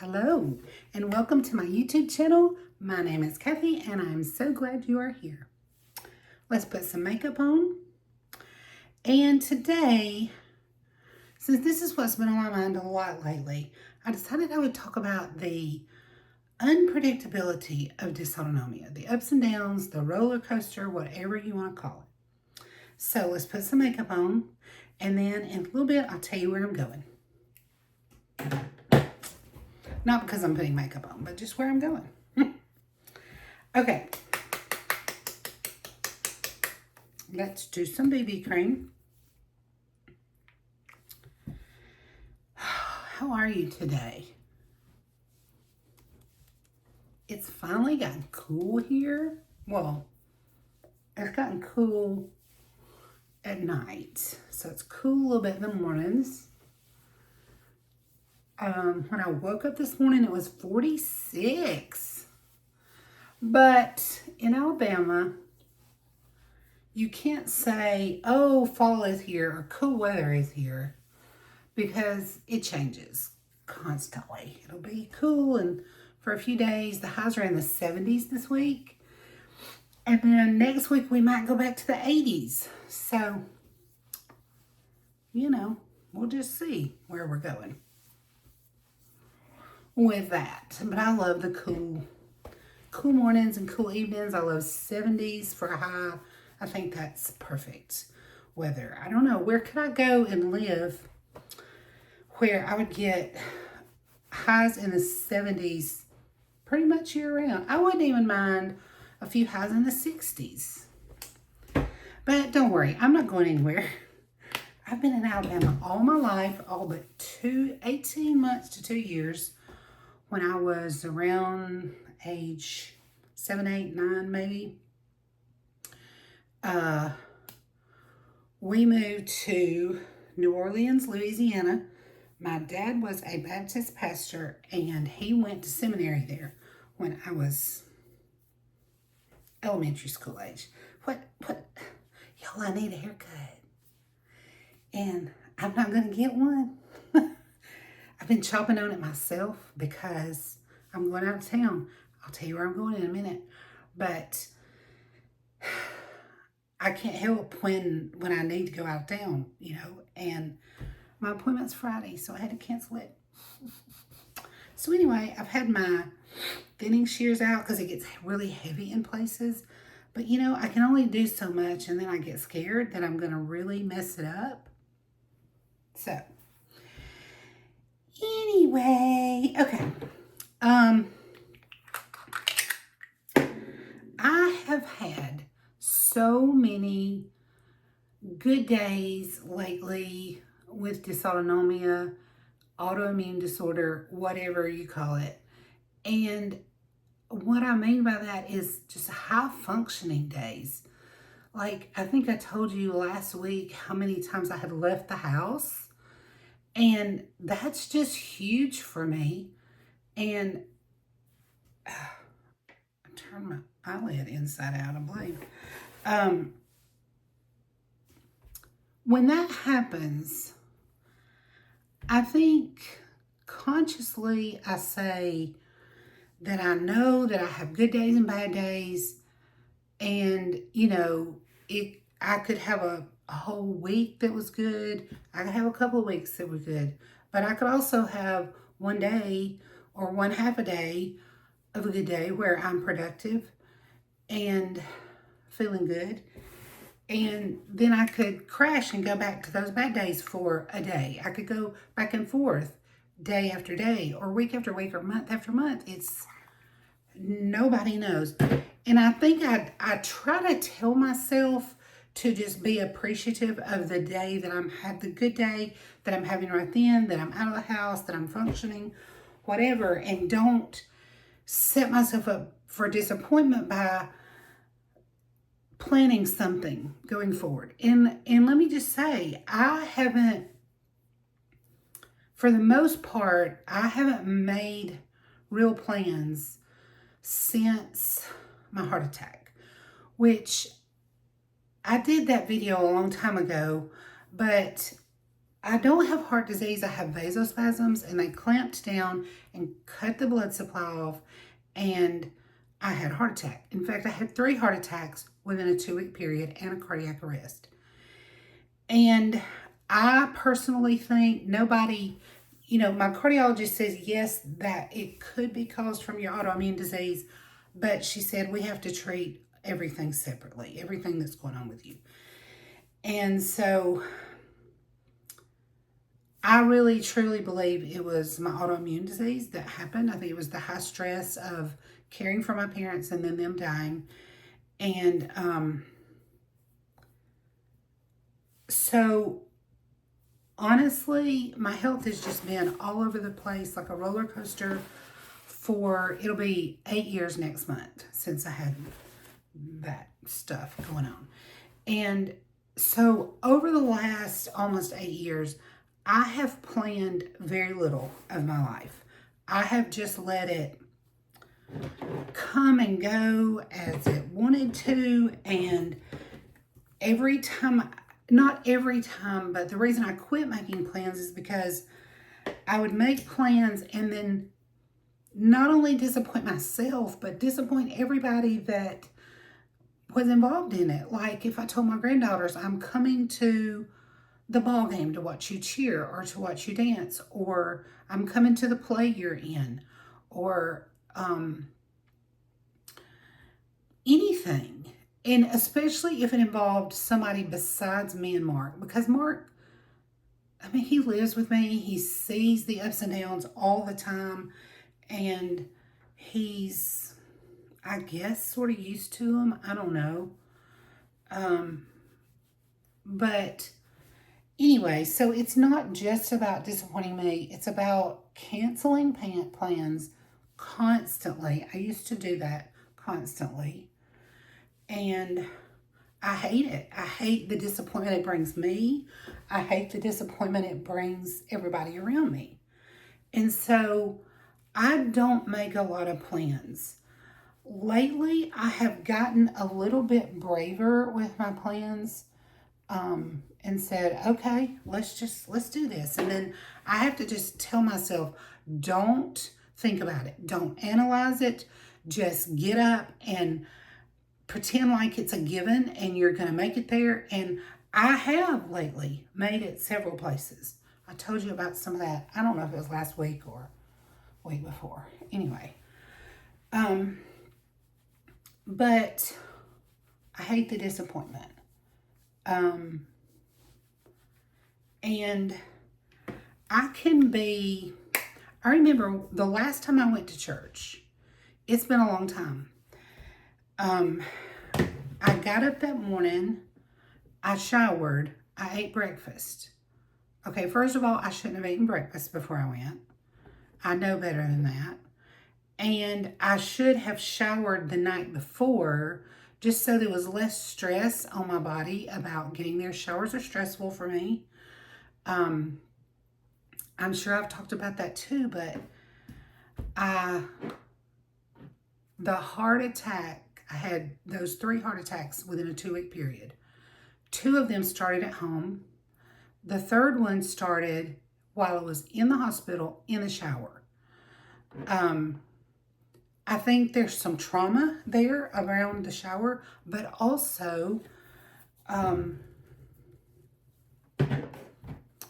Hello, and welcome to my YouTube channel. My name is Kathy, and I'm so glad you are here. Let's put some makeup on. And today, since this is what's been on my mind a lot lately, I decided I would talk about the unpredictability of dysautonomia, the ups and downs, the roller coaster, whatever you want to call it. So let's put some makeup on, and then in a little bit, I'll tell you where I'm going. Not because I'm putting makeup on, but just where I'm going. Okay. Let's do some BB cream. How are you today? It's finally gotten cool here. Well, it's gotten cool at night. So it's cool a little bit in the mornings. When I woke up this morning, it was 46. But in Alabama, you can't say, oh, fall is here or cool weather is here, because it changes constantly. It'll be cool, and for a few days, the highs are in the 70s this week. And then next week, we might go back to the 80s. So, we'll just see where we're going with that. But I love the cool mornings and cool evenings. I love 70s for a high. I think that's perfect weather. I don't know, where could I go and live where I would get highs in the 70s pretty much year round? I wouldn't even mind a few highs in the 60s. But don't worry, I'm not going anywhere. I've been in Alabama all my life, all but 18 months to 2 years. When I was around age 7, 8, 9 maybe, we moved to New Orleans, Louisiana. My dad was a Baptist pastor, and he went to seminary there when I was elementary school age. Y'all, I need a haircut. And I'm not going to get one. I've been chopping on it myself because I'm going out of town. I'll tell you where I'm going in a minute. But I can't help when I need to go out of town, and my appointment's Friday, so I had to cancel it. So anyway, I've had my thinning shears out because it gets really heavy in places. But I can only do so much, and then I get scared that I'm going to really mess it up. So anyway, okay. I have had so many good days lately with dysautonomia, autoimmune disorder, whatever you call it. And what I mean by that is just high functioning days. Like, I think I told you last week how many times I had left the house. And that's just huge for me. And I turned my eyelid inside out, I believe. When that happens, I think consciously I say that I know that I have good days and bad days. And, I could have a whole week that was good. I could have a couple of weeks that were good. But I could also have one day or one half a day of a good day where I'm productive and feeling good. And then I could crash and go back to those bad days for a day. I could go back and forth day after day or week after week or month after month. It's nobody knows. And I think I try to tell myself to just be appreciative of the day that had the good day that I'm having right then, that I'm out of the house, that I'm functioning, whatever, and don't set myself up for disappointment by planning something going forward. And let me just say, for the most part, I haven't made real plans since my heart attack, which I did that video a long time ago, but I don't have heart disease. I have vasospasms, and they clamped down and cut the blood supply off, and I had a heart attack. In fact, I had 3 heart attacks within a 2-week period and a cardiac arrest. And I personally think nobody, my cardiologist says yes, that it could be caused from your autoimmune disease, but she said we have to treat everything separately, everything that's going on with you. And so I really truly believe it was my autoimmune disease that happened. I think it was the high stress of caring for my parents and then them dying. And so honestly, my health has just been all over the place, like a roller coaster it'll be 8 years next month since I had that stuff going on. And so over the last almost 8 years, I have planned very little of my life. I have just let it come and go as it wanted to. And not every time, but the reason I quit making plans is because I would make plans and then not only disappoint myself, but disappoint everybody that was involved in it. Like if I told my granddaughters, I'm coming to the ball game to watch you cheer or to watch you dance, or I'm coming to the play you're in, or anything. And especially if it involved somebody besides me and Mark, because Mark, he lives with me. He sees the ups and downs all the time, and he's, I guess, sort of used to them. I don't know. But anyway, so it's not just about disappointing me. It's about canceling plans constantly. I used to do that constantly. And I hate it. I hate the disappointment it brings me. I hate the disappointment it brings everybody around me. And so I don't make a lot of plans. Lately, I have gotten a little bit braver with my plans. And said, okay, let's do this. And then I have to just tell myself, don't think about it. Don't analyze it. Just get up and pretend like it's a given and you're going to make it there. And I have lately made it several places. I told you about some of that. I don't know if it was last week or week before. Anyway. But I hate the disappointment. And I remember the last time I went to church, it's been a long time. I got up that morning, I showered, I ate breakfast. Okay, first of all, I shouldn't have eaten breakfast before I went. I know better than that. And I should have showered the night before, just so there was less stress on my body about getting there. Showers are stressful for me. I'm sure I've talked about that too, but the heart attack, I had those 3 heart attacks within a 2-week period. 2 of them started at home. The third one started while I was in the hospital in the shower. I think there's some trauma there around the shower, but also, let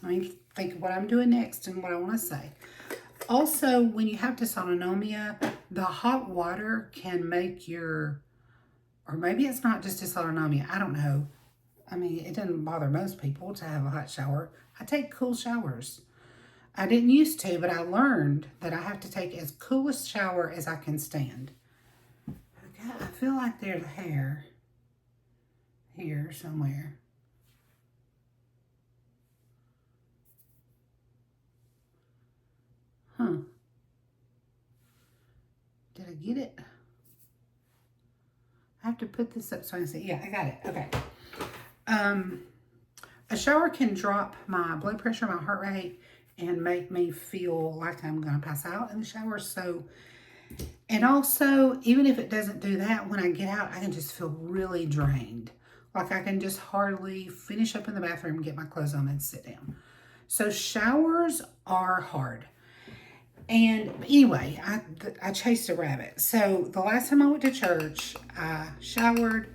me think of what I'm doing next and what I want to say. Also, when you have dysautonomia, the hot water can make or maybe it's not just dysautonomia, I don't know. It doesn't bother most people to have a hot shower. I take cool showers. I didn't used to, but I learned that I have to take as cool a shower as I can stand. Okay, I feel like there's hair here somewhere. Did I get it? I have to put this up so I can see. Yeah, I got it. Okay. A shower can drop my blood pressure, my heart rate, and make me feel like I'm going to pass out in the shower. So, and also, even if it doesn't do that, when I get out, I can just feel really drained. Like I can just hardly finish up in the bathroom, get my clothes on, and sit down. So showers are hard. And anyway, I chased a rabbit. So the last time I went to church, I showered,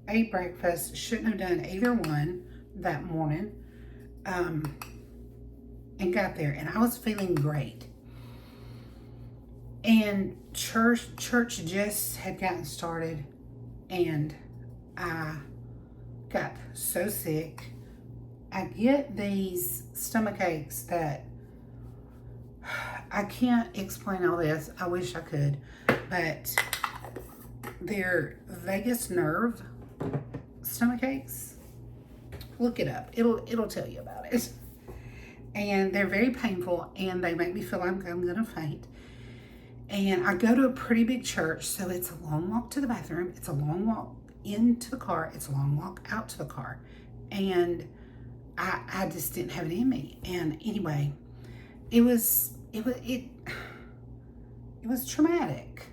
ate breakfast, shouldn't have done either one that morning, and got there, and I was feeling great. And church just had gotten started, and I got so sick. I get these stomach aches that I can't explain all this. I wish I could, but they're vagus nerve stomach aches. Look it up. It'll tell you about it. And they're very painful, and they make me feel like I'm gonna faint. And I go to a pretty big church, so it's a long walk to the bathroom. It's a long walk into the car. It's a long walk out to the car. And I just didn't have it in me. And anyway, it was traumatic.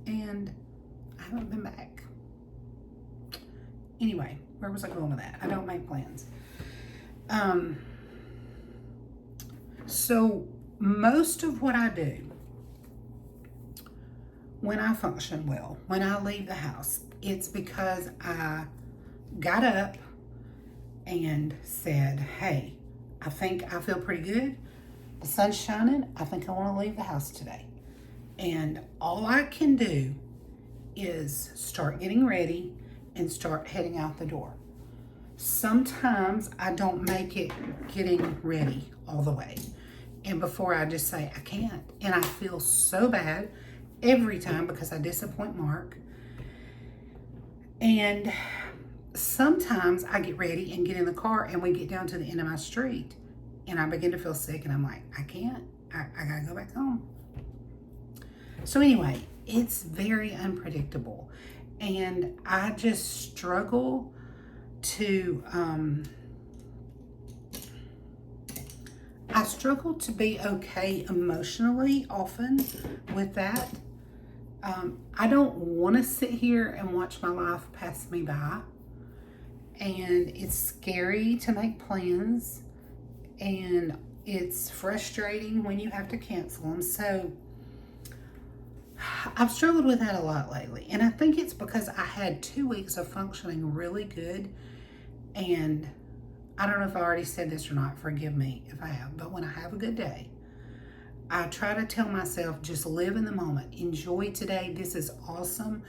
And I haven't been back. Anyway, where was I going with that? I don't make plans. So most of what I do when I function well, when I leave the house, it's because I got up and said, hey, I think I feel pretty good. The sun's shining. I think I want to leave the house today. And all I can do is start getting ready and start heading out the door. Sometimes I don't make it getting ready all the way. And before I just say, I can't. And I feel so bad every time because I disappoint Mark. And sometimes I get ready and get in the car and we get down to the end of my street and I begin to feel sick and I'm like, I can't. I gotta go back home. So anyway, it's very unpredictable. And I just struggle to be okay emotionally often with that. I don't want to sit here and watch my life pass me by. And it's scary to make plans. And it's frustrating when you have to cancel them. So I've struggled with that a lot lately. And I think it's because I had 2 weeks of functioning really good. And I don't know if I already said this or not. Forgive me if I have. But when I have a good day, I try to tell myself, just live in the moment. Enjoy today. This is awesome.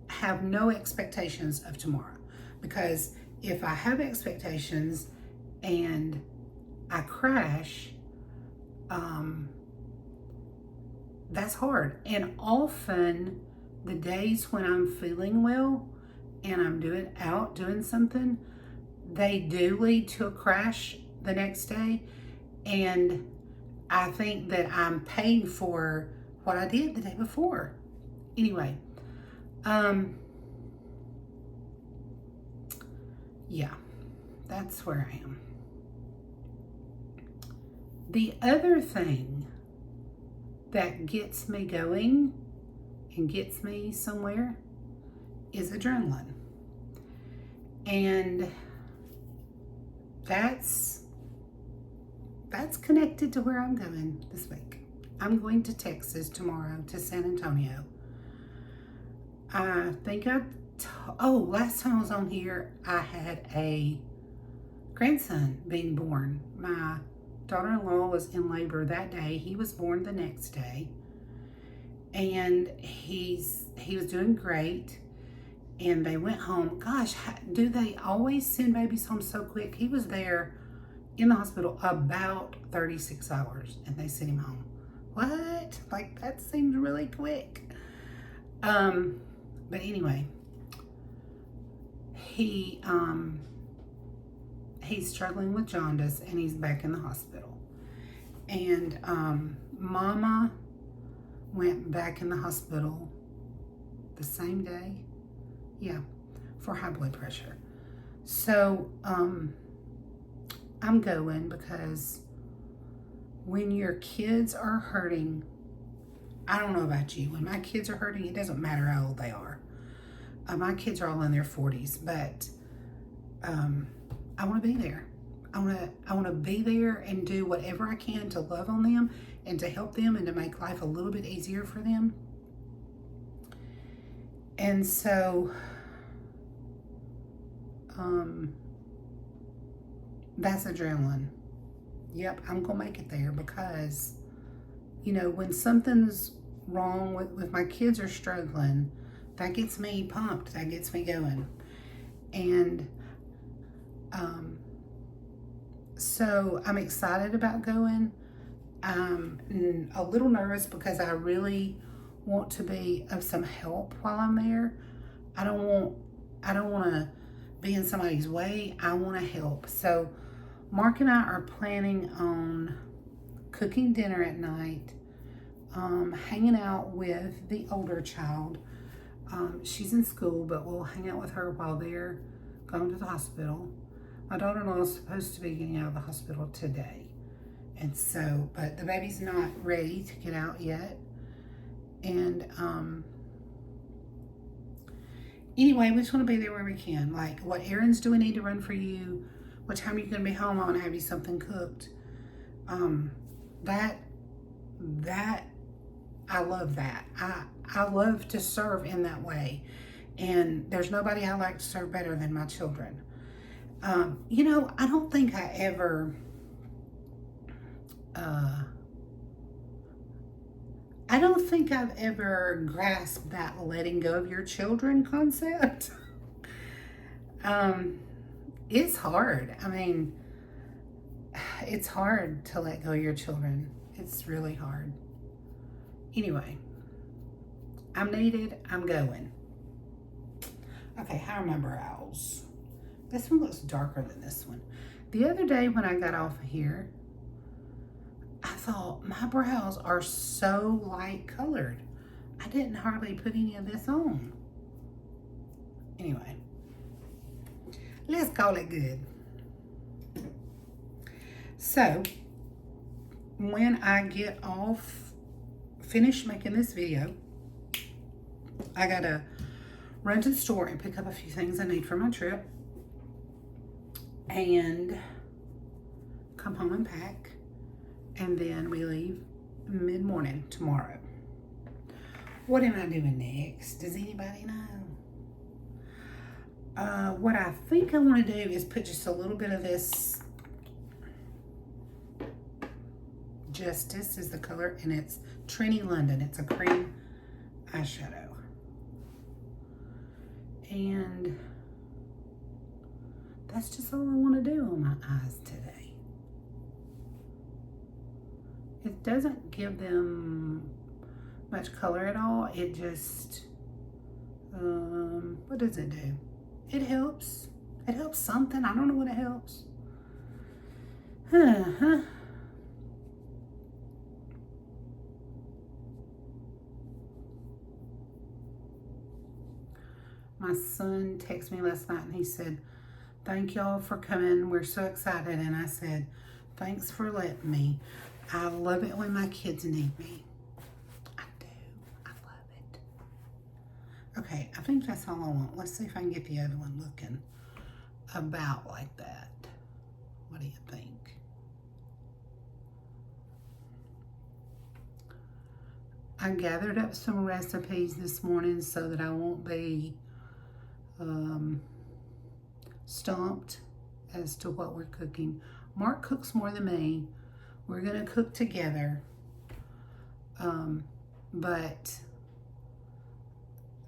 Have no expectations of tomorrow. Because if I have expectations and I crash, that's hard. And often the days when I'm feeling well and I'm doing something, they do lead to a crash the next day. And I think that I'm paying for what I did the day before. Anyway, yeah, that's where I am. The other thing that gets me going and gets me somewhere is adrenaline. And that's connected to where I'm going this week. I'm going to Texas tomorrow, to San Antonio. I think last time I was on here, I had a grandson being born. My daughter-in-law was in labor that day. He was born the next day. And he was doing great. And they went home. Gosh, do they always send babies home so quick? He was there in the hospital about 36 hours and they sent him home. What? Like, that seems really quick. But anyway, he's struggling with jaundice and he's back in the hospital. And Mama went back in the hospital the same day. Yeah, for high blood pressure. So I'm going because when your kids are hurting, I don't know about you, when my kids are hurting, it doesn't matter how old they are. My kids are all in their 40s, but I want to be there. I want to be there and do whatever I can to love on them and to help them and to make life a little bit easier for them. And so, that's adrenaline. Yep, I'm going to make it there because, you know, when something's wrong with my kids are struggling, that gets me pumped. That gets me going. And so I'm excited about going. I'm a little nervous because I really want to be of some help while I'm there. I don't want to be in somebody's way. I want to help. So Mark and I are planning on cooking dinner at night, hanging out with the older child. She's in school, but we'll hang out with her while they're going to the hospital. My daughter-in-law is supposed to be getting out of the hospital today. And so, but the baby's not ready to get out yet. And anyway, we just want to be there where we can. Like, what errands do we need to run for you? What time are you going to be home? I want to have you something cooked. That I love that. I love to serve in that way. And there's nobody I like to serve better than my children. You know, I don't think I ever, I don't think I've ever grasped that letting go of your children concept. It's hard. I mean, it's hard to let go of your children. It's really hard. Anyway, I'm needed. I'm going. Okay, how are my brows? This one looks darker than this one. The other day when I got off of here, I thought my brows are so light colored. I didn't hardly put any of this on. Anyway, let's call it good. So, when I get off, finish making this video, I gotta run to the store and pick up a few things I need for my trip and come home and pack, and then we leave mid-morning tomorrow. What am I doing next? Does anybody know? What I think I want to do is put just a little bit of this Justice is the color, and it's Trini London. It's a cream eyeshadow. And that's just all I want to do on my eyes today. It doesn't give them much color at all. It just, what does it do? It helps. It helps something. I don't know what it helps. My son texted me last night and he said, "Thank y'all for coming. We're so excited." And I said, "Thanks for letting me. I love it when my kids need me." I do. I love it. Okay, I think that's all I want. Let's see if I can get the other one looking about like that. What do you think? I gathered up some recipes this morning so that I won't be stumped as to what we're cooking. Mark cooks more than me. We're gonna cook together, but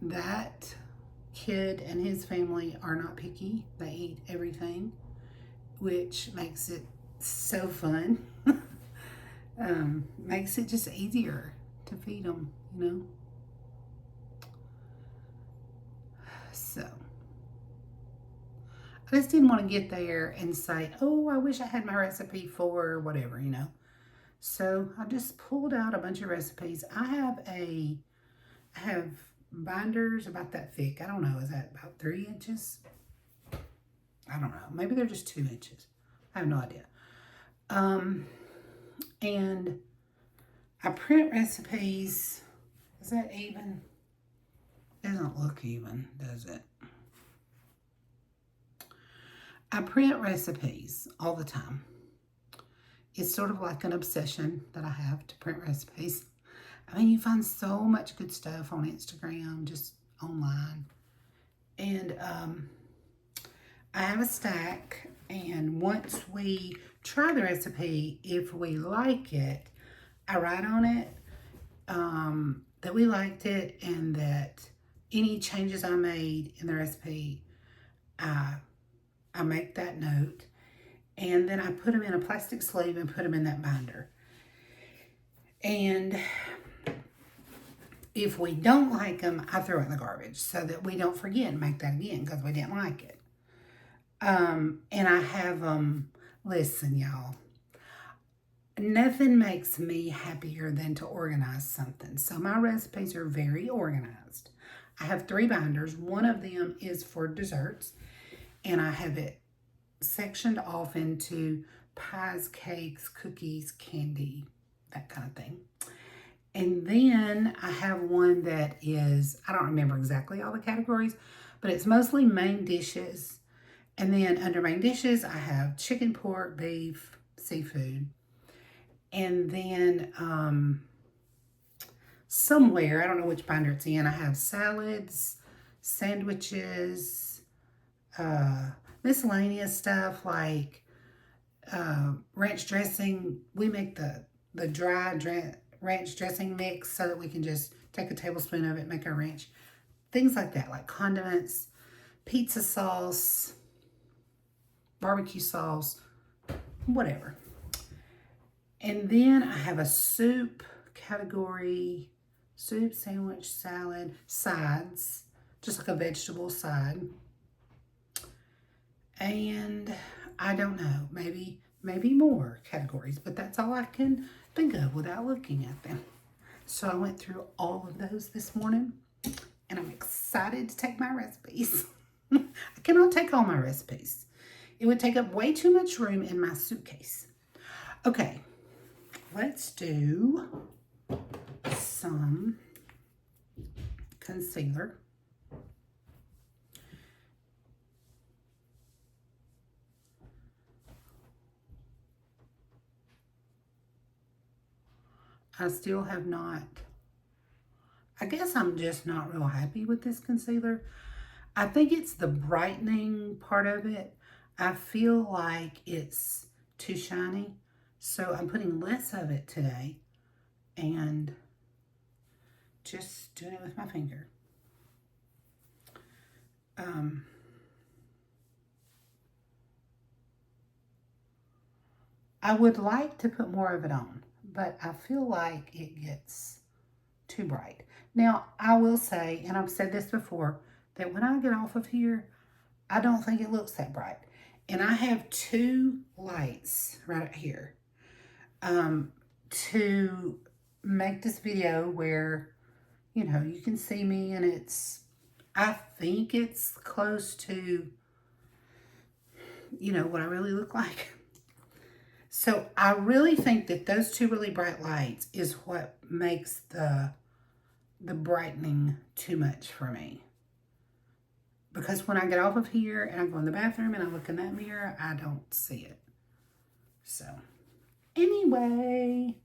that kid and his family are not picky. They eat everything, which makes it so fun. Makes it just easier to feed them, you know. So I just didn't want to get there and say, "Oh, I wish I had my recipe for whatever," you know. So I just pulled out a bunch of recipes. I have binders about that thick. I don't know, is that about 3 inches? I don't know. Maybe they're just 2 inches. I have no idea. And I print recipes. Is that even? Doesn't look even, does it? I print recipes all the time. It's sort of like an obsession that I have to print recipes. I mean, you find so much good stuff on Instagram, just online. And I have a stack, and once we try the recipe, if we like it, I write on it that we liked it and that any changes I made in the recipe, I make that note. And then I put them in a plastic sleeve and put them in that binder. And if we don't like them, I throw it in the garbage so that we don't forget and make that again because we didn't like it. And I have them, listen, y'all, nothing makes me happier than to organize something. So my recipes are very organized. I have 3 binders. One of them is for desserts, and I have it sectioned off into pies, cakes, cookies, candy, that kind of thing. And then I have one that is, I don't remember exactly all the categories, but it's mostly main dishes. And then under main dishes, I have chicken, pork, beef, seafood. And then somewhere, I don't know which binder it's in, I have salads, sandwiches, miscellaneous stuff like ranch dressing. We make the dry ranch dressing mix so that we can just take a tablespoon of it, make our ranch. Things like that, like condiments, pizza sauce, barbecue sauce, whatever. And then I have a soup category, soup, sandwich, salad, sides, just like a vegetable side. And I don't know, maybe more categories, but that's all I can think of without looking at them. So I went through all of those this morning, and I'm excited to take my recipes. I cannot take all my recipes. It would take up way too much room in my suitcase. Okay, let's do some concealer. I still have not, I guess I'm just not real happy with this concealer. I think it's the brightening part of it. I feel like it's too shiny. So I'm putting less of it today and just doing it with my finger. I would like to put more of it on, but I feel like it gets too bright. Now, I will say, and I've said this before, that when I get off of here, I don't think it looks that bright. And I have 2 lights right here to make this video where, you know, you can see me and it's, I think it's close to, you know, what I really look like. So I really think that those 2 really bright lights is what makes the brightening too much for me. Because when I get off of here and I go in the bathroom and I look in that mirror, I don't see it. So, anyway.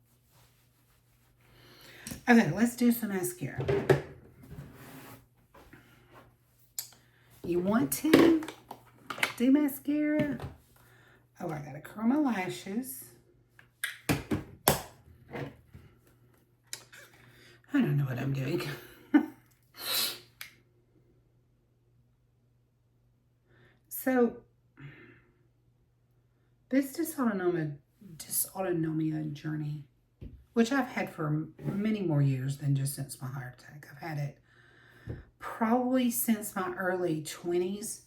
Okay, let's do some mascara. You want to do mascara? Oh, I gotta curl my lashes. I don't know what I'm doing. So, this dysautonomia journey, which I've had for many more years than just since my heart attack. I've had it probably since my early 20s,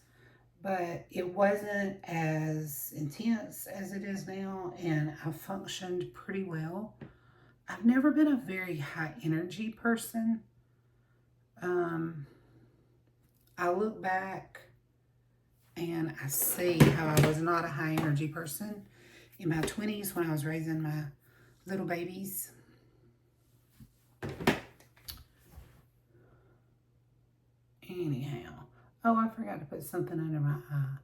but it wasn't as intense as it is now, and I functioned pretty well. I've never been a very high energy person. I look back and I see how I was not a high energy person in my 20s when I was raising my little babies. Anyhow. Oh, I forgot to put something under my eye.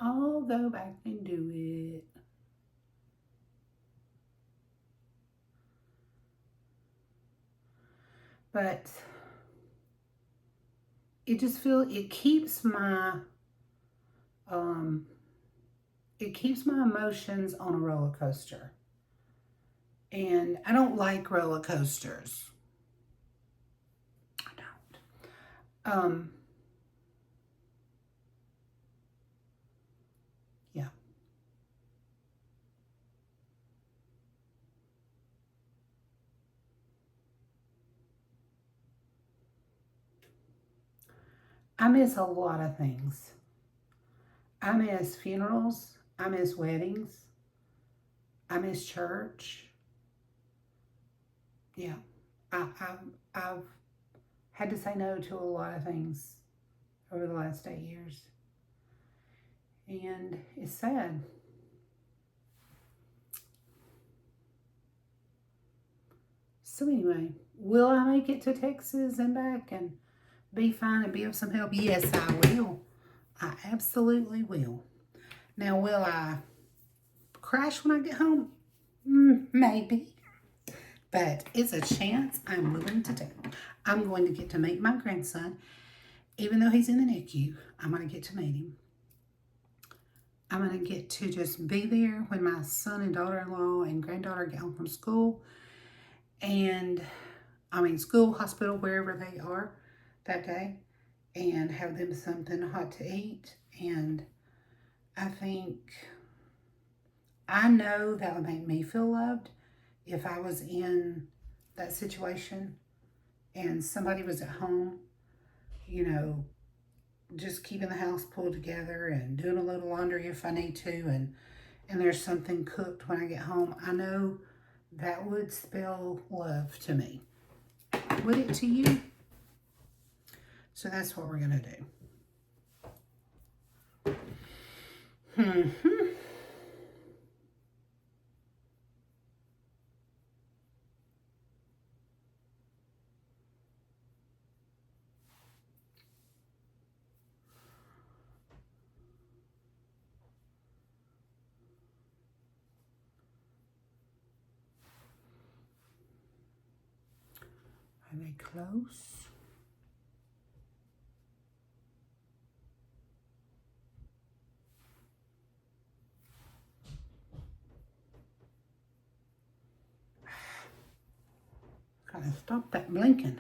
I'll go back and do it. But it just it keeps my um emotions on a roller coaster. And I don't like roller coasters. I don't. Yeah. I miss a lot of things. I miss funerals. I miss weddings. I miss church. Yeah. I've had to say no to a lot of things over the last 8 years. And it's sad. So anyway, will I make it to Texas and back and be fine and be of some help? Yes, I will. I absolutely will. Now, will I crash when I get home? Maybe. But it's a chance I'm willing to take. I'm going to get to meet my grandson. Even though he's in the NICU, I'm going to get to meet him. I'm going to get to just be there when my son and daughter-in-law and granddaughter get home from school. And, school, hospital, wherever they are that day. And have them something hot to eat. And I know that would make me feel loved if I was in that situation and somebody was at home, just keeping the house pulled together and doing a little laundry if I need to, and there's something cooked when I get home. I know that would spell love to me. Would it to you? So that's what we're going to do. Are they close? Gotta stop that blinking.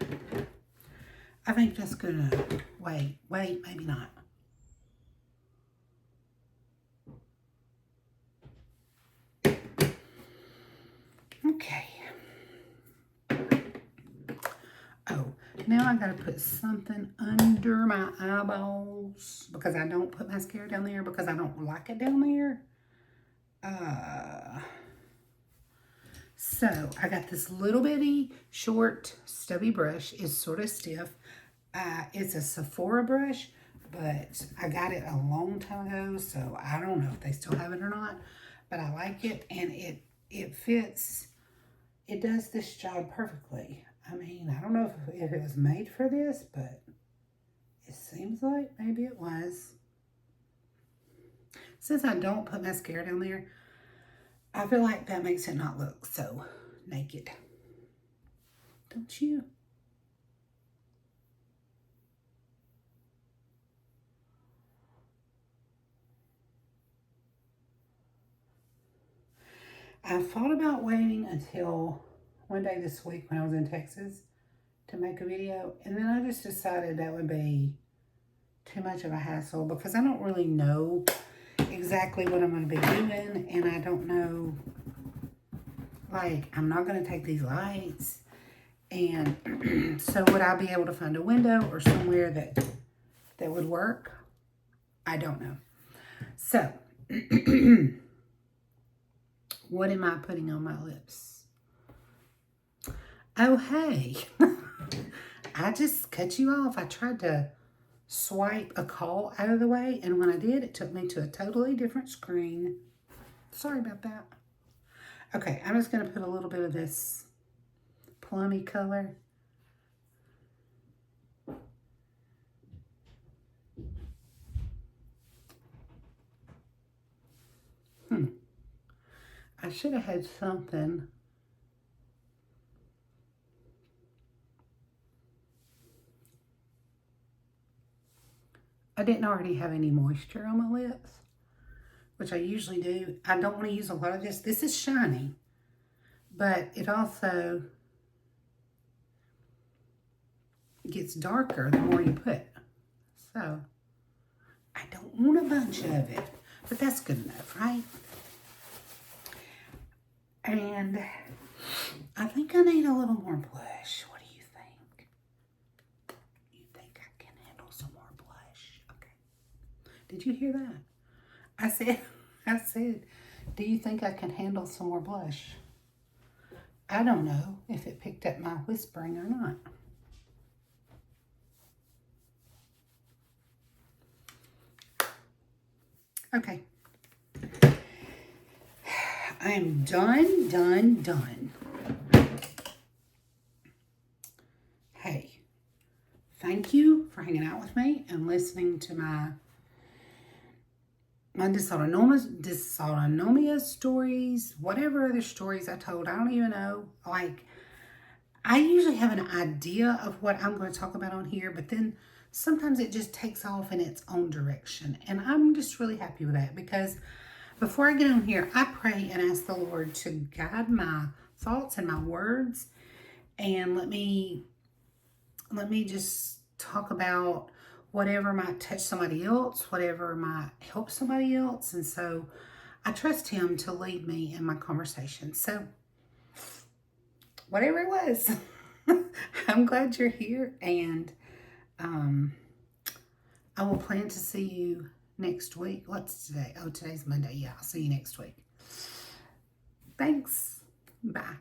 I think that's gonna wait, maybe not. Okay. Oh, now I gotta put something under my eyeballs because I don't put mascara down there because I don't like it down there. So I got this little bitty short stubby brush. It's sort of stiff. It's a Sephora brush, but I got it a long time ago, so I don't know if they still have it or not. But I like it, and it fits. It does this job perfectly. I don't know if it was made for this, but it seems like maybe it was. Since I don't put mascara down there, I feel like that makes it not look so naked. Don't you? I thought about waiting until one day this week when I was in Texas to make a video, and then I just decided that would be too much of a hassle because I don't really know exactly what I'm going to be doing, and I don't know, I'm not going to take these lights, and so would I be able to find a window or somewhere that would work? I don't know. So, what am I putting on my lips? Oh, hey. I just cut you off. I tried to swipe a call out of the way, and when I did, it took me to a totally different screen. Sorry about that. Okay, I'm just going to put a little bit of this plummy color. I should have had something. I didn't already have any moisture on my lips, which I usually do. I don't want to use a lot of this. This is shiny, but it also gets darker the more you put. So, I don't want a bunch of it, but that's good enough, right? And I think I need a little more blush. What do you think? You think I can handle some more blush? Okay. Did you hear that? I said, do you think I can handle some more blush? I don't know if it picked up my whispering or not. Okay. I am done. Hey, thank you for hanging out with me and listening to my dysautonomia stories, whatever other stories I told. I don't even know. Like, I usually have an idea of what I'm going to talk about on here, but then sometimes it just takes off in its own direction. And I'm just really happy with that, because before I get on here, I pray and ask the Lord to guide my thoughts and my words, and let me just talk about whatever might touch somebody else, whatever might help somebody else. And so I trust Him to lead me in my conversation. So whatever it was, I'm glad you're here, and I will plan to see you next week. What's today? Oh, today's Monday. Yeah, I'll see you next week. Thanks. Bye.